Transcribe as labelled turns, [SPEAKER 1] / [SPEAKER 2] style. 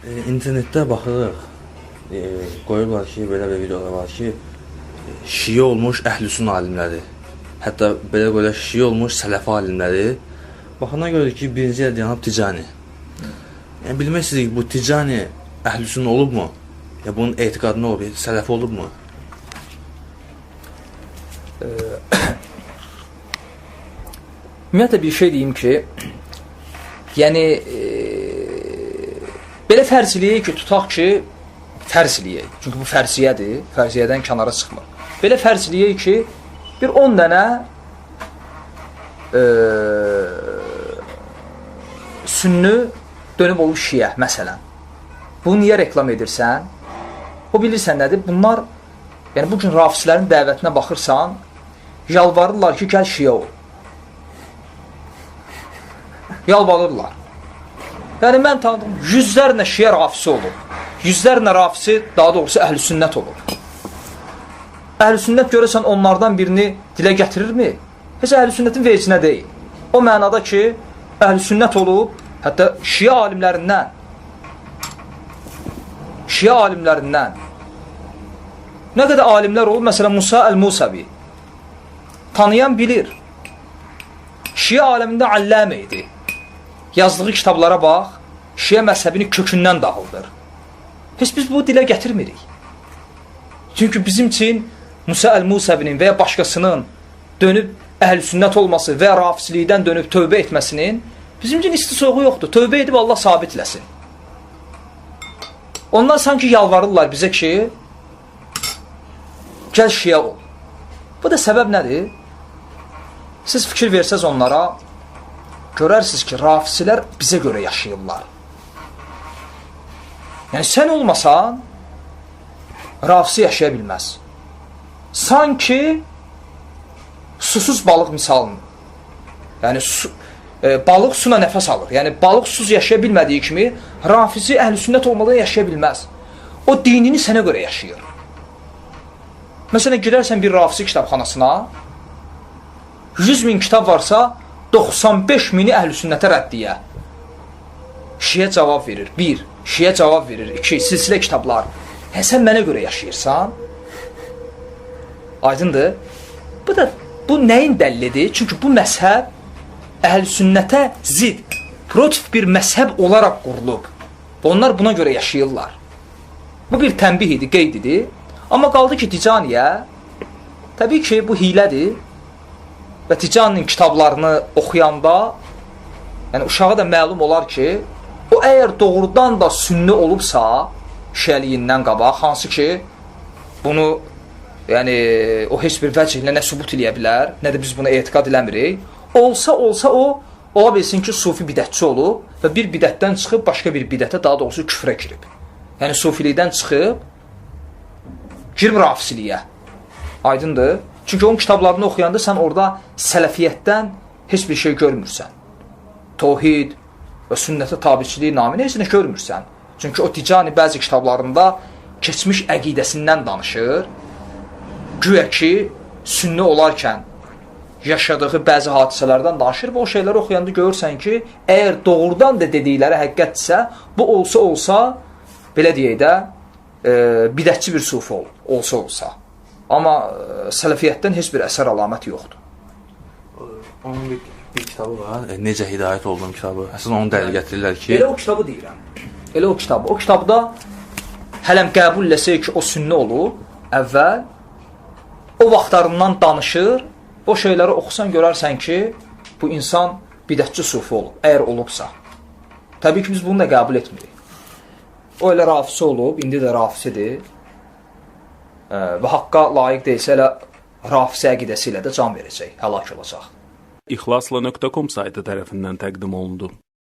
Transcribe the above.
[SPEAKER 1] İnternetdə baxırıq, qoyurlar ki, belə bir videolar var ki, şiə olmuş əhlüsün alimləri, hətta belə qoyurlar şiə olmuş sələfi alimləri, baxana görə ki, birinci yerdə yanıb Ticani. Yəni, bilmək istədik, bu Ticani əhlüsün olubmu? Ya bunun etiqadı nə olub? Sələfi olubmu?
[SPEAKER 2] Ümumiyyətlə bir şey deyim ki, yəni belə fərz eləyək ki, tutaq ki, fərz eləyək, çünki bu fərziyədir, fərziyədən kənara çıxmır. Belə fərz eləyək ki, bir 10 dənə sünni dönüb olub şiə, məsələn. Bunu niyə reklam edirsən? O bilirsən nədir? Bunlar, yəni bugün rafislərin dəvətinə baxırsan, yalvarırlar ki, gəl şiə ol. Yalvarırlar. Yəni mən tanıdım, yüzlərlə şiə rafisi olub. Yüzlərlə rafisi, daha doğrusu əhl-i sünnət olub. Əhl-i sünnət görəsən onlardan birini dilə gətirirmi? Heç əhl-i sünnətin vecinə deyil. O mənada ki, əhl-i sünnət olub, hətta şiə alimlərindən nə qədər alimlər olub, məsələn, Musa Əl-Musavi tanıyan bilir. Şiə aləmində alləmə idi. Yazdığı kitablara bax, şiə məzhəbini kökündən dağıldır. Heç biz bu dilə gətirmirik. Çünki bizim üçün Musa Əl-Musavinin və ya başqasının dönüb əhl-i sünnət olması və rafislikdən dönüb tövbə etməsinin bizim üçün istisoğu yoxdur. Tövbə edib Allah sabitləsin. Onlar sanki yalvarırlar bizə ki, gəl şiə ol. Bu da səbəb nədir? Siz fikir versəz onlara, görərsiniz ki, rafisilər bizə görə yaşayırlar. Yəni, sən olmasan, rafisi yaşaya bilməz. Sanki susuz balıq misalını. Yəni, balıq suna nəfəs alır. Yəni, balıq susuz yaşaya bilmədiyi kimi, rafisi əhl-i sünnət olmadan yaşaya bilməz. O dinini sənə görə yaşayır. Məsələn, girərsən bir rafisi kitabxanasına, 100.000 kitab varsa, 95.000-i əhl-i sünnətə rəddiyə. Şiə cavab verir. 1. Şiə cavab verir. 2. Silsilə kitablar. Sən mənə görə yaşayırsan. Aydındır. Bu nəyin dəllidir? Çünki bu məzhəb əhl-i sünnətə zid, protiv bir məzhəb olaraq qurulub. Onlar buna görə yaşayırlar. Bu bir tənbih idi, qeyd idi. Amma qaldı ki, Ticaniyə, təbii ki, bu hilədir. Və Ticaninin kitablarını oxuyanda, yəni uşağa da məlum olar ki, o əgər doğrudan da sünni olubsa, şiəliyindən qabaq, hansı ki, bunu, yəni, o heç bir vəcihlə nə sübut eləyə bilər, nə də biz buna etiqad eləmirik, olsa o, ola bilsin ki, sufi bidətçi olub və bir bidətdən çıxıb, başqa bir bidətə, daha doğrusu küfrə girib. Yəni, sufilikdən çıxıb, girib rafisiliyə. Aydındır. Çünki onun kitablarını oxuyanda sən orada sələfiyyətdən heç bir şey görmürsən. Tohid və sünnətə tabiçiliyi naminə heç nə görmürsən. Çünki o Ticani bəzi kitablarında keçmiş əqidəsindən danışır. Güya ki, sünni olarkən yaşadığı bəzi hadisələrdən danışır və o şeyləri oxuyanda görürsən ki, əgər doğrudan da dedikləri həqiqətdirsə, bu olsa, belə deyək də, bidətçi bir sufi olsa. Amma sələfiyyətdən heç bir əsər əlaməti yoxdur.
[SPEAKER 1] Onun bir kitabı var, necə hidayət olduğum kitabı. Əslən onu dəlil gətirirlər ki...
[SPEAKER 2] Elə o kitabı deyirəm. Elə o kitabı. O kitabda hələm qəbul eləsək ki, o sünni olub, əvvəl o vaxtlarından danışır, o şeyləri oxusan görərsən ki, bu insan bidətçi sufi olub, əgər olubsa. Təbii ki, biz bunu da qəbul etmirik. O elə rafisi olub, indi də rafisidir. Və haqqa layiq deyilsə elə rafisi əqidəsi ilə də can verəcək, həlak olacaq.
[SPEAKER 3] İxlasla.com saytı tərəfindən təqdim olundu.